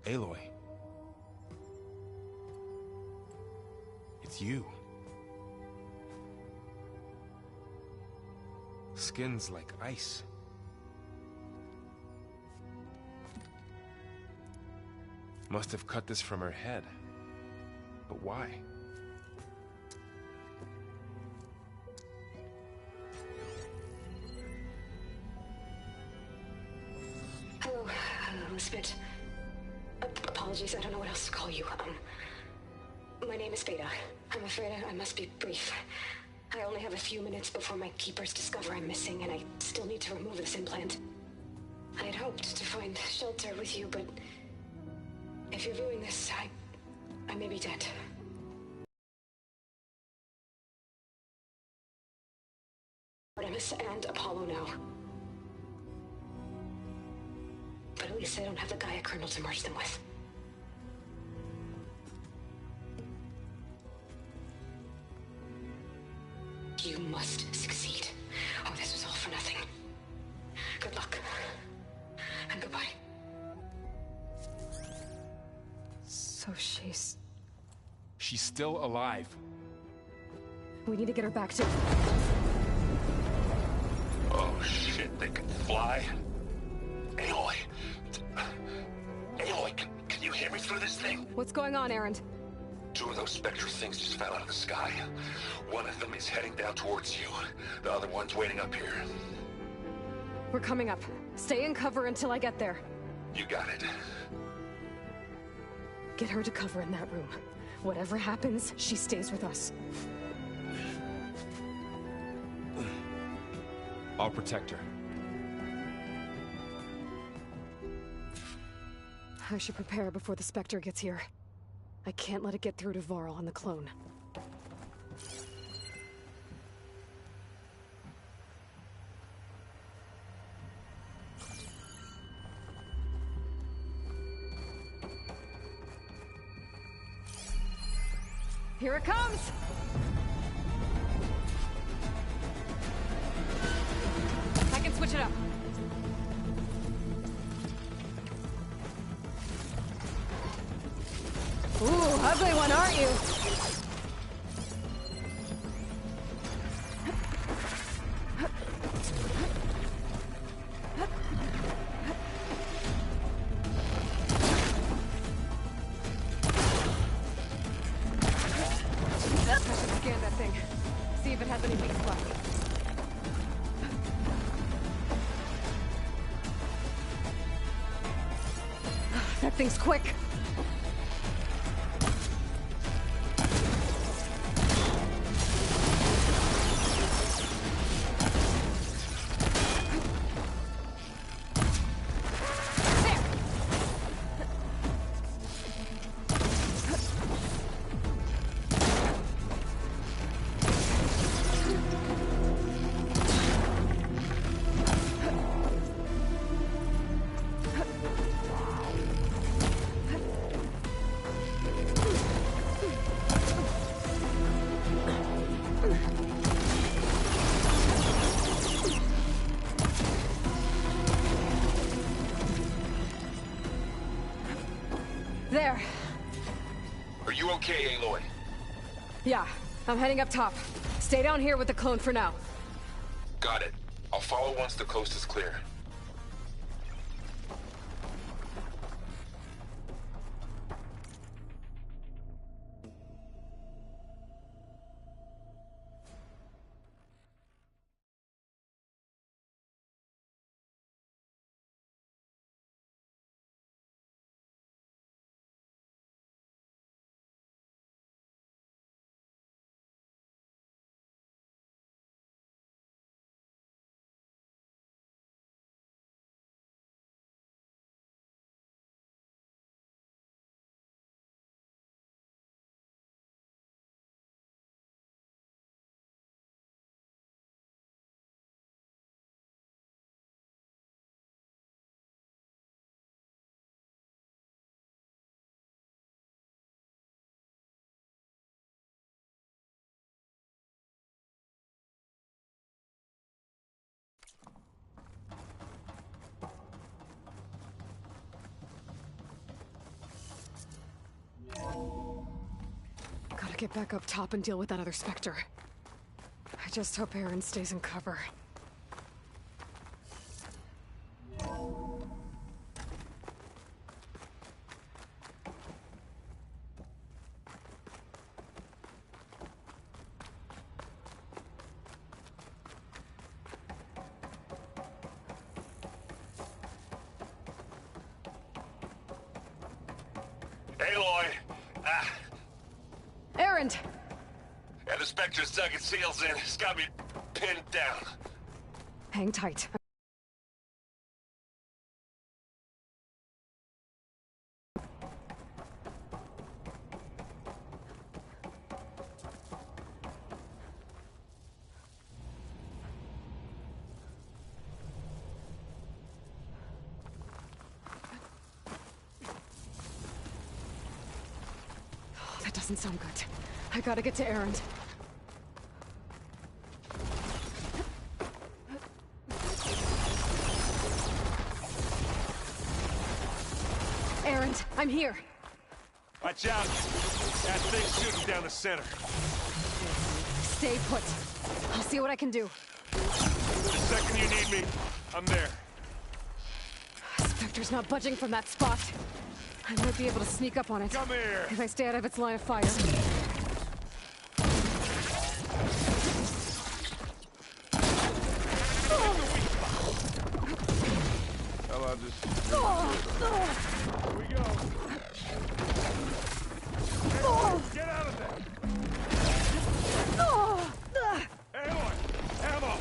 Aloy. It's you. Skin's like ice. Must have cut this from her head. But why? Hello, Elizabeth. Apologies, I don't know what else to call you. My name is Veda. I'm afraid I must be brief. I only have a few minutes before my keepers discover I'm missing, and I still need to remove this implant. I had hoped to find shelter with you, but if you're viewing this, I may be dead. Artemis and Apollo now. But at least I don't have the Gaia kernel to merge them with. You must succeed. Oh, this was all for nothing. Good luck. And goodbye. So she's still alive. We need to get her back to... Oh shit, they can fly? Aloy. Aloy, can you hear me through this thing? What's going on, Erend? Two of those spectral things just fell out of the sky. One of them is heading down towards you. The other one's waiting up here. We're coming up. Stay in cover until I get there. You got it. Get her to cover in that room. Whatever happens, she stays with us. I'll protect her. I should prepare before the Spectre gets here. I can't let it get through to Varl and the clone. Here it comes! I can switch it up. Ooh, ugly one, aren't you? I should scan that thing. See if it has any weak spots. That thing's quick. There. Are you okay, Aloy? Yeah, I'm heading up top. Stay down here with the clone for now. Got it. I'll follow once the coast is clear. Gotta get back up top and deal with that other Spectre. I just hope Aaron stays in cover. Aloy! Aaron! Yeah, the Spectre's dug its heels in. It's got me pinned down. Hang tight. That doesn't sound good. I gotta get to Aaron. Aaron, I'm here. Watch out! That thing's shooting down the center. Stay put. I'll see what I can do. The second you need me, I'm there. Spectre's not budging from that spot. I might be able to sneak up on it. Come here! If I stay out of its line of fire. Well, I'll just... Oh, Here we go. oh, Get out of there! oh, Aloy! Ammo!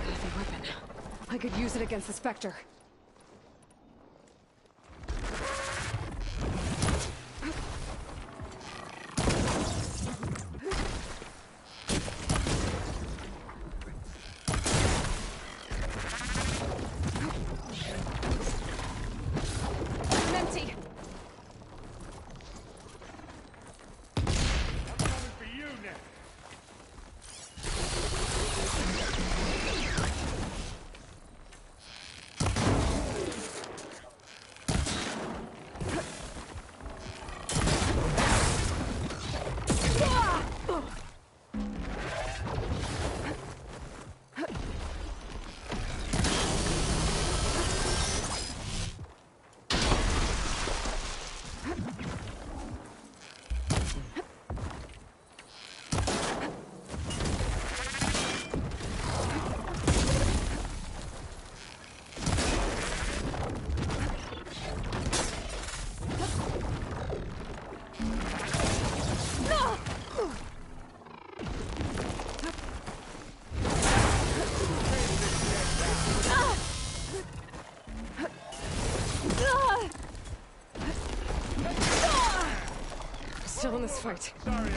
heavy weapon. I could use it against the Spectre. I'm empty. I'm coming for you now. Still in this fight. Sorry, Aloy.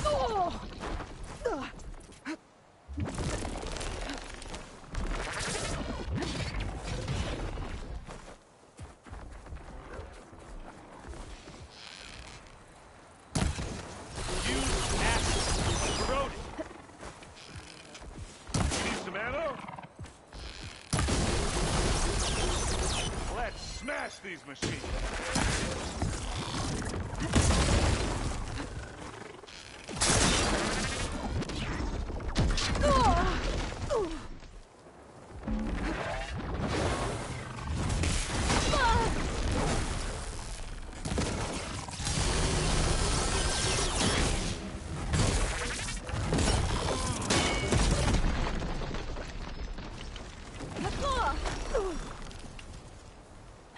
Oh! You asshole! Corroded! You need some ammo? Let's smash these machines!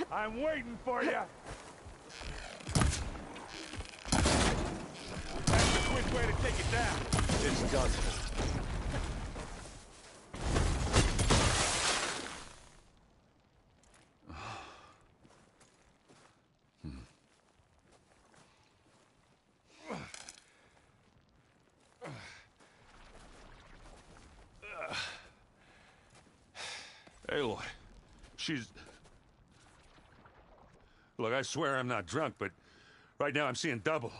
I'm waiting for you! That's a quick way to take it down. It's done. Aloy, she's... Look, I swear I'm not drunk, but right now I'm seeing double.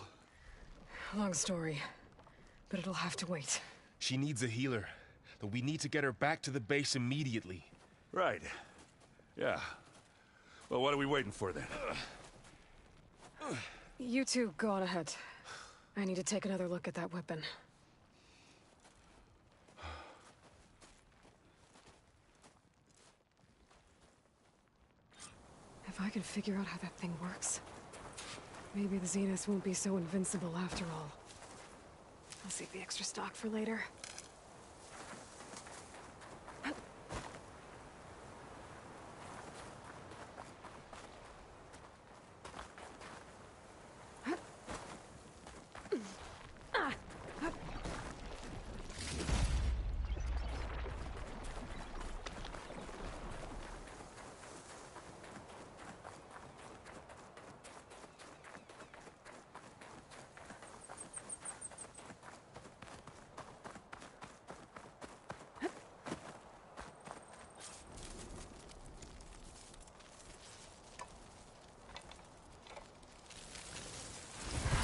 Long story, but it'll have to wait. She needs a healer, but we need to get her back to the base immediately. Right. Yeah. Well, what are we waiting for then? You two, go on ahead. I need to take another look at that weapon. If I can figure out how that thing works, maybe the Zenith won't be so invincible after all. I'll save the extra stock for later.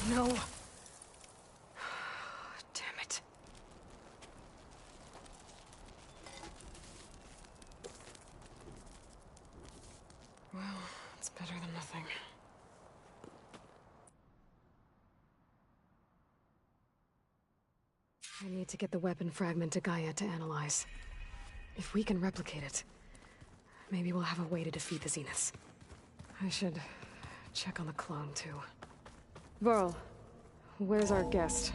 No. Damn it. Well, it's better than nothing. I need to get the weapon fragment to Gaia to analyze. If we can replicate it, maybe we'll have a way to defeat the Zeniths. I should check on the clone, too. Varl, where's our guest?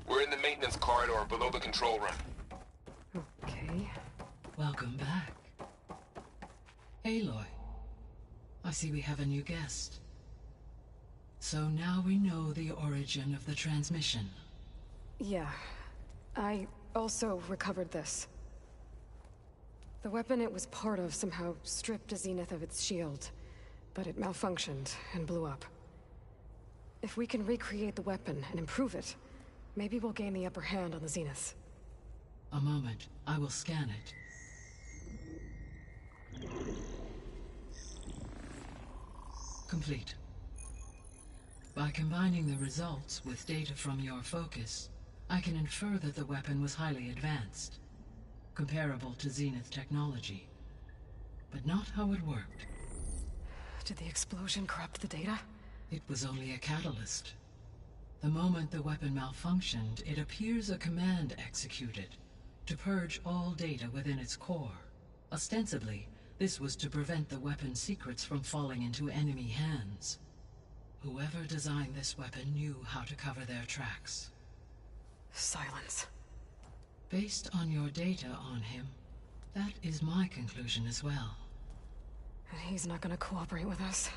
We're in the maintenance corridor below the control room. Okay. Welcome back. Aloy, I see we have a new guest. So now we know the origin of the transmission. Yeah. I also recovered this. The weapon it was part of somehow stripped a Zenith of its shield, but it malfunctioned and blew up. If we can recreate the weapon and improve it, maybe we'll gain the upper hand on the Zeniths. A moment, I will scan it. Complete. By combining the results with data from your focus, I can infer that the weapon was highly advanced, comparable to Zenith technology, but not how it worked. Did the explosion corrupt the data? It was only a catalyst. The moment the weapon malfunctioned, it appears a command executed to purge all data within its core. Ostensibly, this was to prevent the weapon's secrets from falling into enemy hands. Whoever designed this weapon knew how to cover their tracks. Silence. Based on your data on him, that is my conclusion as well. And he's not gonna cooperate with us.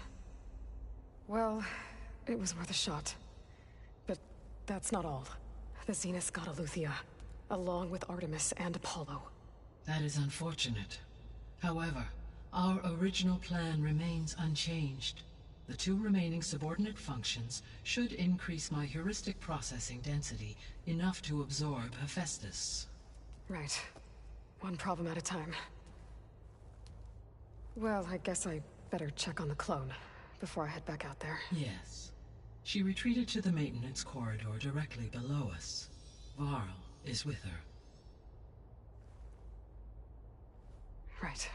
Well, it was worth a shot. But that's not all. The Zeniths got Aletheia, along with Artemis and Apollo. That is unfortunate. However, our original plan remains unchanged. The two remaining subordinate functions should increase my heuristic processing density enough to absorb Hephaestus. Right. One problem at a time. Well, I guess I better check on the clone before I head back out there. Yes. She retreated to the maintenance corridor directly below us. Varl is with her. Right.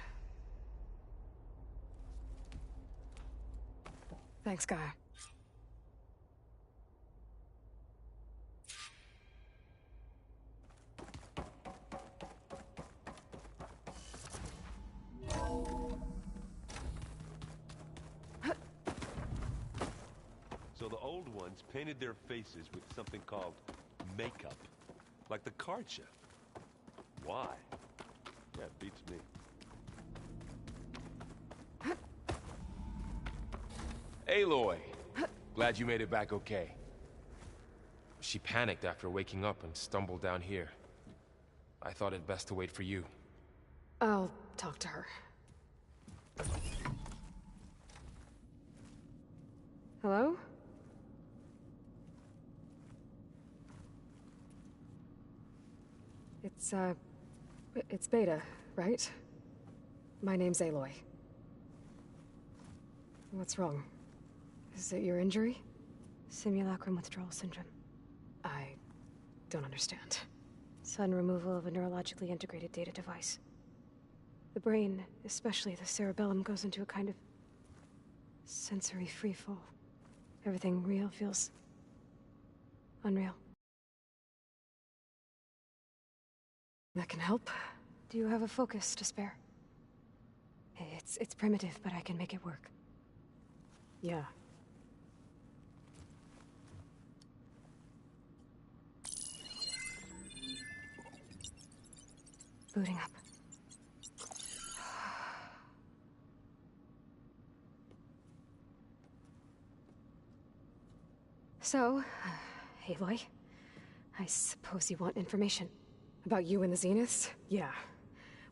Thanks, Gaia. So the old ones painted their faces with something called makeup, like the card chef. Why? Yeah, it beats me. Aloy! Glad you made it back okay. She panicked after waking up and stumbled down here. I thought it best to wait for you. I'll talk to her. Hello? It's Beta, right? My name's Aloy. What's wrong? Is it your injury? Simulacrum withdrawal syndrome. I don't understand. Sudden removal of a neurologically integrated data device. The brain, especially the cerebellum, goes into a kind of sensory freefall. Everything real feels unreal. That can help. Do you have a focus to spare? It's primitive, but I can make it work. Yeah. Booting up. So, Aloy, I suppose you want information. About you and the Zeniths? Yeah.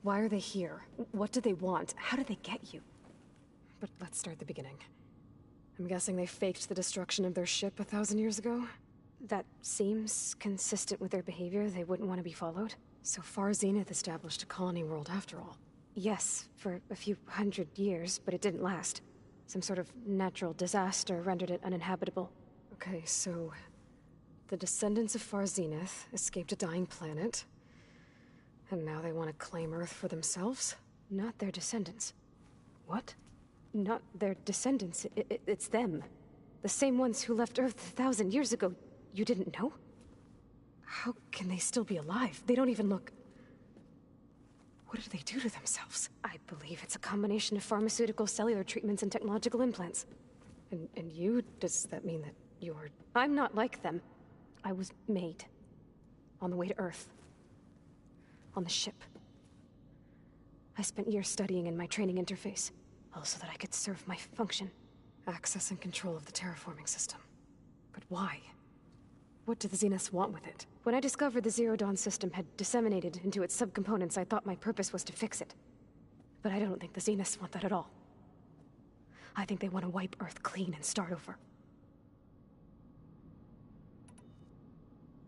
Why are they here? What do they want? How did they get you? But let's start at the beginning. I'm guessing they faked the destruction of their ship 1,000 years ago? That seems consistent with their behavior. They wouldn't want to be followed. So far, Zenith established a colony world after all. Yes, for a few hundred years, but it didn't last. Some sort of natural disaster rendered it uninhabitable. Okay, so... the descendants of Far Zenith escaped a dying planet, and now they want to claim Earth for themselves? Not their descendants. What? Not their descendants. It's them. The same ones who left Earth 1,000 years ago. You didn't know? How can they still be alive? They don't even look... What did they do to themselves? I believe it's a combination of pharmaceutical, cellular treatments, and technological implants. And you? Does that mean that you're... I'm not like them. I was made. On the way to Earth. On the ship. I spent years studying in my training interface, all so that I could serve my function. Access and control of the terraforming system. But why? What do the Zeniths want with it? When I discovered the Zero Dawn system had disseminated into its subcomponents, I thought my purpose was to fix it. But I don't think the Zeniths want that at all. I think they want to wipe Earth clean and start over.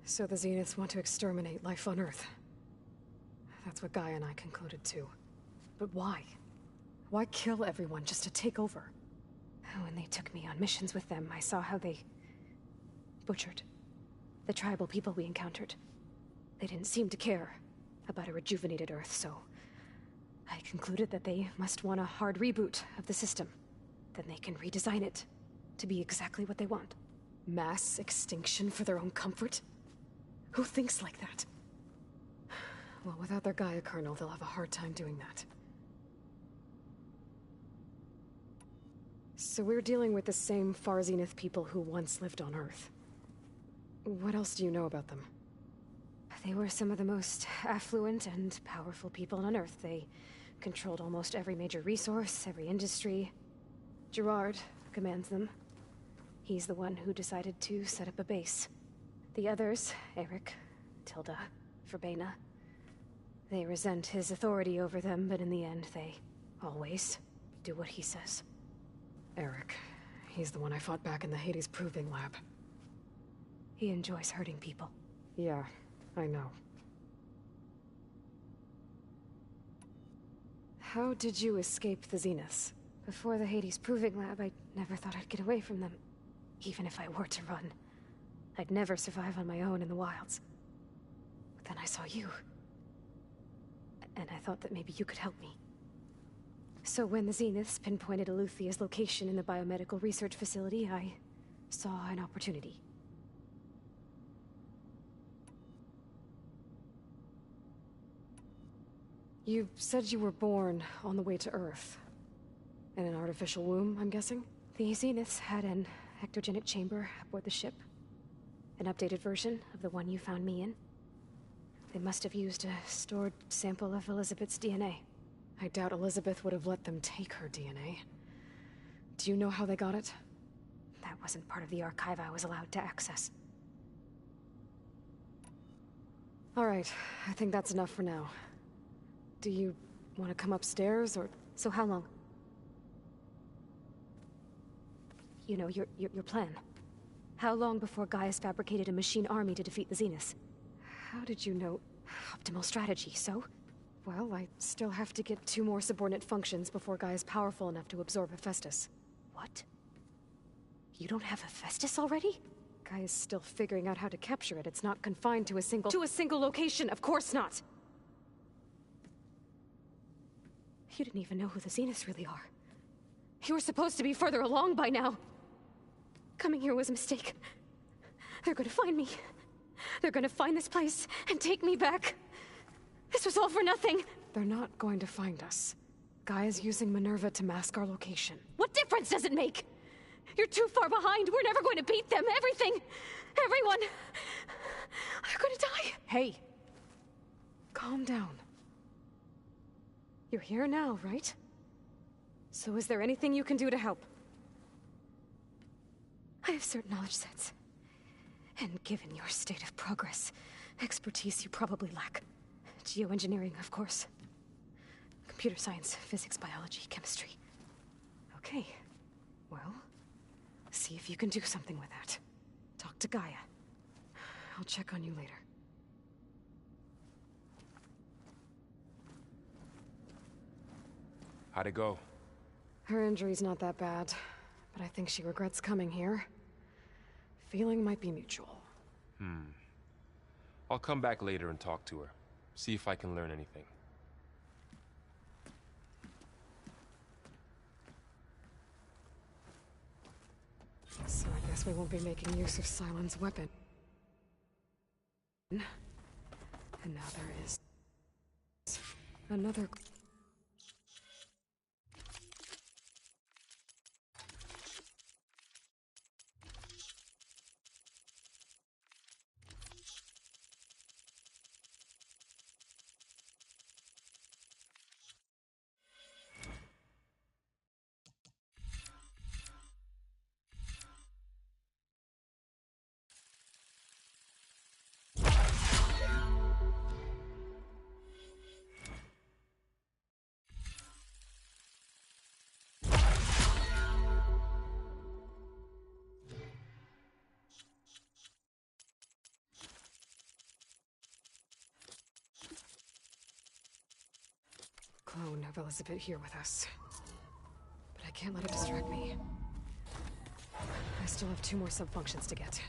So the Zeniths want to exterminate life on Earth. That's what Gaia and I concluded too. But why? Why kill everyone just to take over? When they took me on missions with them, I saw how they... butchered the tribal people we encountered. They didn't seem to care about a rejuvenated Earth, so... I concluded that they must want a hard reboot of the system. Then they can redesign it to be exactly what they want. Mass extinction for their own comfort? Who thinks like that? Well, without their Gaia kernel, they'll have a hard time doing that. So we're dealing with the same Far Zenith people who once lived on Earth. What else do you know about them? They were some of the most affluent and powerful people on Earth. They controlled almost every major resource, every industry. Gerard commands them. He's the one who decided to set up a base. The others, Eric, Tilda, Verbena, they resent his authority over them, but in the end, they always do what he says. Eric. He's the one I fought back in the Hades Proving Lab. He enjoys hurting people. Yeah, I know. How did you escape the Zeniths? Before the Hades Proving Lab, I never thought I'd get away from them. Even if I were to run, I'd never survive on my own in the wilds. But then I saw you. And I thought that maybe you could help me. So when the Zeniths pinpointed Aluthia's location in the biomedical research facility, I saw an opportunity. You said you were born on the way to Earth. In an artificial womb, I'm guessing? The Zeniths had an ectogenic chamber aboard the ship. An updated version of the one you found me in. They must have used a stored sample of Elizabeth's DNA. I doubt Elizabeth would have let them take her DNA. Do you know how they got it? That wasn't part of the archive I was allowed to access. All right, I think that's enough for now. Do you want to come upstairs, or... So how long? You know, your plan. How long before Gaia's fabricated a machine army to defeat the Zeniths? How did you know? Optimal strategy, so? Well, I still have to get 2 more subordinate functions before Gaia's powerful enough to absorb Hephaestus. What? You don't have Hephaestus already? Gaia's still figuring out how to capture it. It's not confined to a single... To a single location, of course not! You didn't even know who the Zeniths really are. You were supposed to be further along by now. Coming here was a mistake. They're gonna find me. They're gonna find this place and take me back. This was all for nothing. They're not going to find us. Gaia's using Minerva to mask our location. What difference does it make? You're too far behind. We're never going to beat them. Everything. Everyone. They're gonna die. Hey. Calm down. You're here now, right? So is there anything you can do to help? I have certain knowledge sets. And given your state of progress, expertise you probably lack. Geoengineering, of course. Computer science, physics, biology, chemistry. Okay. Well, see if you can do something with that. Talk to Gaia. I'll check on you later. How'd it go? Her injury's not that bad, but I think she regrets coming here. Feeling might be mutual. I'll come back later and talk to her. See if I can learn anything. So I guess we won't be making use of Sylens' weapon. And now there is another. Clone of Elizabeth here with us. But I can't let it distract me. I still have 2 more sub-functions to get.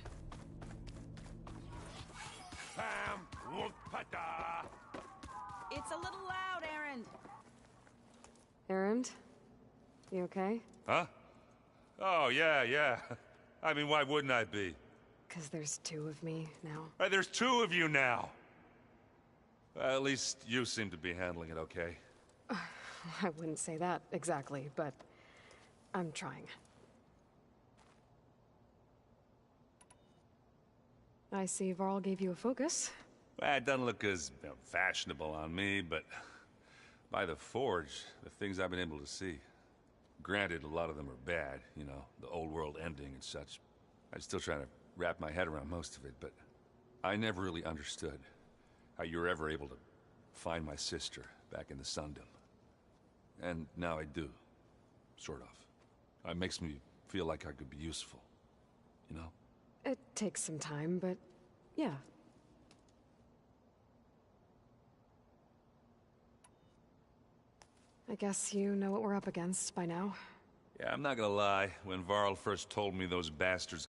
It's a little loud, Erend. Erend? You okay? Huh? Oh, yeah. I mean, why wouldn't I be? 'Cause there's 2 of me now. Right, there's 2 of you now. At least you seem to be handling it okay. I wouldn't say that exactly, but I'm trying. I see Varl gave you a focus. Well, it doesn't look as fashionable on me, but by the Forge, the things I've been able to see. Granted, a lot of them are bad, you know, the old world ending and such. I'm still trying to wrap my head around most of it, but I never really understood how you were ever able to find my sister back in the Sundom. And now I do, sort of. It makes me feel like I could be useful, you know? It takes some time, but yeah. I guess you know what we're up against by now. Yeah, I'm not gonna lie. When Varl first told me those bastards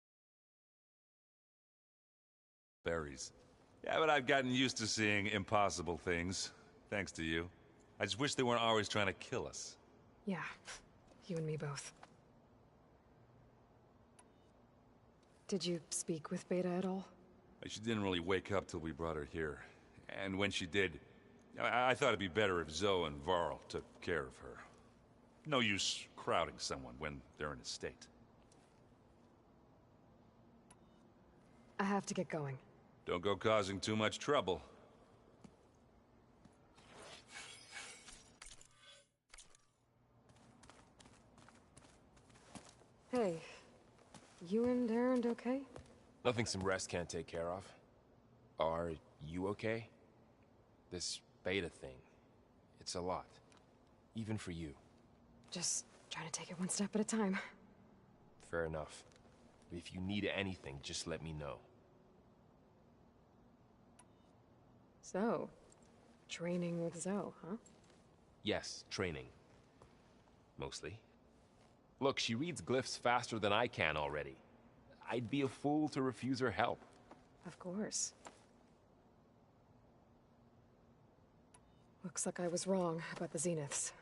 berries. Yeah, but I've gotten used to seeing impossible things, thanks to you. I just wish they weren't always trying to kill us. Yeah, you and me both. Did you speak with Beta at all? She didn't really wake up till we brought her here. And when she did, I thought it'd be better if Zoe and Varl took care of her. No use crowding someone when they're in a state. I have to get going. Don't go causing too much trouble. Hey, you and Erend okay? Nothing some rest can't take care of. Are you okay? This beta thing, it's a lot. Even for you. Just trying to take it one step at a time. Fair enough. If you need anything, just let me know. So, training with Zoe, huh? Yes, training. Mostly. Look, she reads glyphs faster than I can already. I'd be a fool to refuse her help. Of course. Looks like I was wrong about the Zeniths.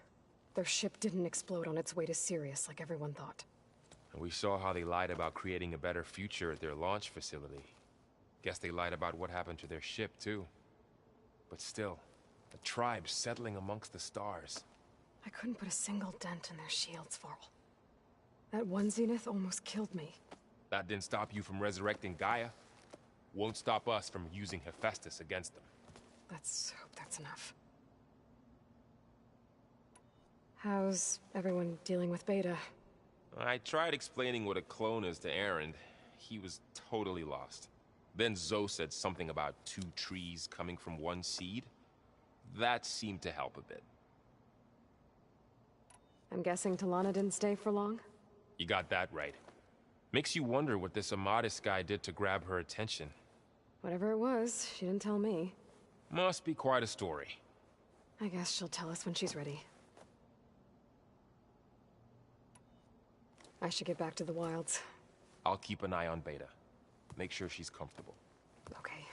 Their ship didn't explode on its way to Sirius like everyone thought. And we saw how they lied about creating a better future at their launch facility. Guess they lied about what happened to their ship, too. But still, a tribe settling amongst the stars. I couldn't put a single dent in their shields, Varl. That one Zenith almost killed me. That didn't stop you from resurrecting Gaia. Won't stop us from using Hephaestus against them. Let's hope that's enough. How's everyone dealing with Beta? I tried explaining what a clone is to Aaron. He was totally lost. Then Zoe said something about 2 trees coming from 1 seed. That seemed to help a bit. I'm guessing Talana didn't stay for long? You got that right. Makes you wonder what this Amadis guy did to grab her attention. Whatever it was, she didn't tell me. Must be quite a story. I guess she'll tell us when she's ready. I should get back to the wilds. I'll keep an eye on Beta. Make sure she's comfortable. Okay.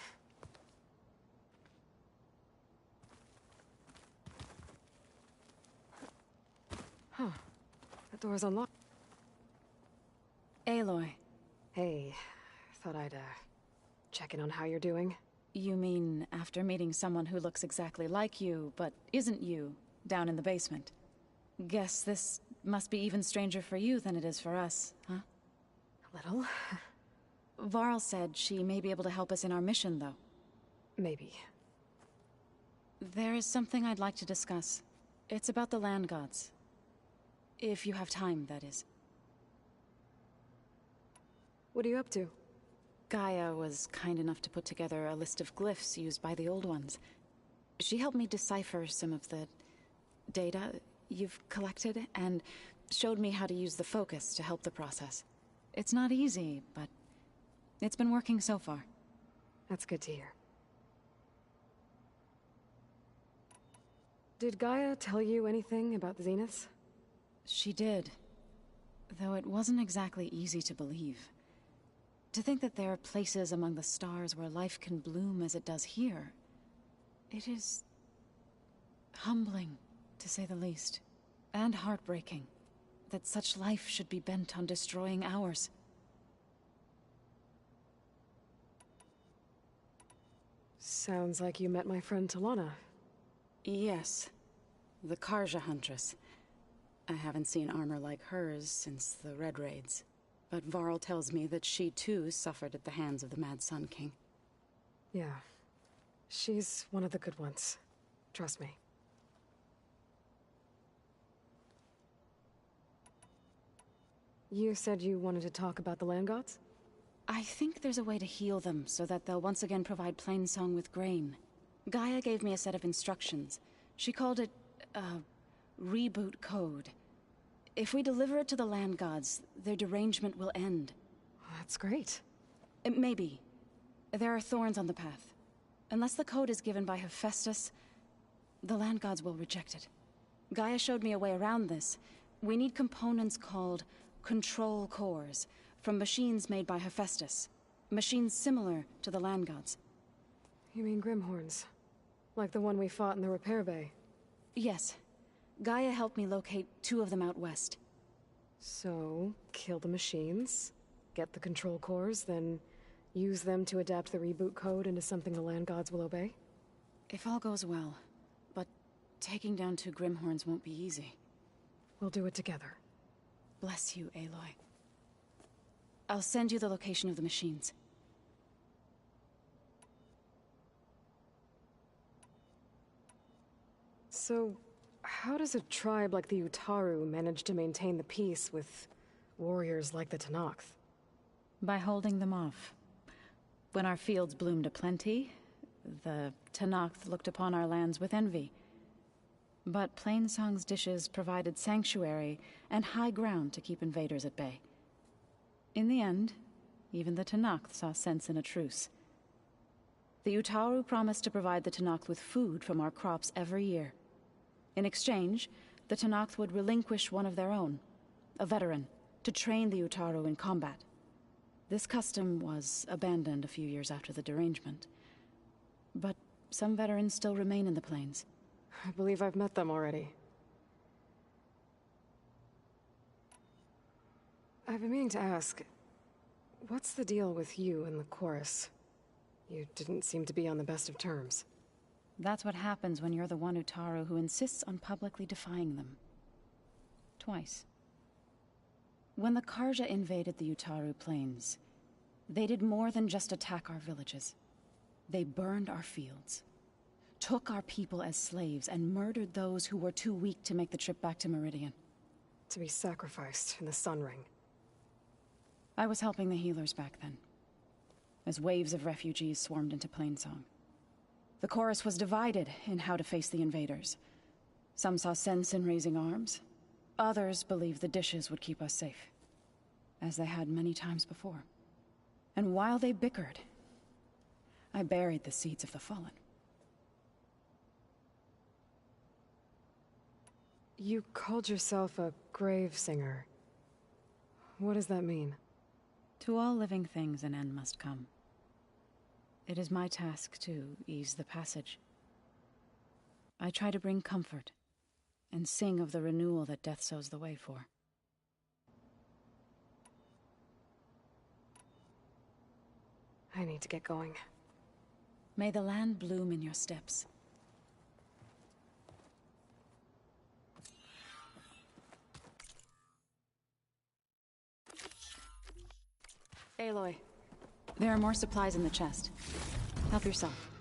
Huh. That door's unlocked. Aloy. Hey. Thought I'd, check in on how you're doing. You mean after meeting someone who looks exactly like you, but isn't you, down in the basement? Guess this must be even stranger for you than it is for us, huh? A little. Varl said she may be able to help us in our mission, though. Maybe. There is something I'd like to discuss. It's about the land gods. If you have time, that is. What are you up to? Gaia was kind enough to put together a list of glyphs used by the Old Ones. She helped me decipher some of the data you've collected, and showed me how to use the focus to help the process. It's not easy, but it's been working so far. That's good to hear. Did Gaia tell you anything about the Zeniths? She did. Though it wasn't exactly easy to believe. To think that there are places among the stars where life can bloom as it does here. It is humbling, to say the least. And heartbreaking. That such life should be bent on destroying ours. Sounds like you met my friend Talana. Yes. The Karja Huntress. I haven't seen armor like hers since the Red Raids. But Varl tells me that she too suffered at the hands of the Mad Sun King. Yeah. She's one of the good ones. Trust me. You said you wanted to talk about the land gods? I think there's a way to heal them so that they'll once again provide Plainsong with grain. Gaia gave me a set of instructions. She called it a reboot code. If we deliver it to the land gods, their derangement will end. That's great. Maybe. There are thorns on the path. Unless the code is given by Hephaestus, the land gods will reject it. Gaia showed me a way around this. We need components called control cores, from machines made by Hephaestus. Machines similar to the land gods. You mean Grimhorns? Like the one we fought in the repair bay? Yes. Gaia helped me locate 2 of them out west. So, kill the machines, get the control cores, then use them to adapt the reboot code into something the land gods will obey? If all goes well. But taking down 2 Grimhorns won't be easy. We'll do it together. Bless you, Aloy. I'll send you the location of the machines. So, how does a tribe like the Utaru manage to maintain the peace with warriors like the Tenakth? By holding them off. When our fields bloomed aplenty, the Tenakth looked upon our lands with envy. But Plainsong's dishes provided sanctuary and high ground to keep invaders at bay. In the end, even the Tenakth saw sense in a truce. The Utaru promised to provide the Tenakth with food from our crops every year. In exchange, the Tenakth would relinquish one of their own, a veteran, to train the Utaru in combat. This custom was abandoned a few years after the derangement. But some veterans still remain in the plains. I believe I've met them already. I've been meaning to ask, what's the deal with you and the chorus? You didn't seem to be on the best of terms. That's what happens when you're the one Utaru who insists on publicly defying them. Twice. When the Karja invaded the Utaru plains, they did more than just attack our villages. They burned our fields, took our people as slaves, and murdered those who were too weak to make the trip back to Meridian. To be sacrificed in the Sun Ring. I was helping the healers back then, as waves of refugees swarmed into Plainsong. The chorus was divided in how to face the invaders. Some saw sense in raising arms. Others believed the dishes would keep us safe, as they had many times before. And while they bickered, I buried the seeds of the fallen. You called yourself a grave singer. What does that mean? To all living things an end must come. It is my task to ease the passage. I try to bring comfort, and sing of the renewal that death sows the way for. I need to get going. May the land bloom in your steps. Aloy. There are more supplies in the chest. Help yourself.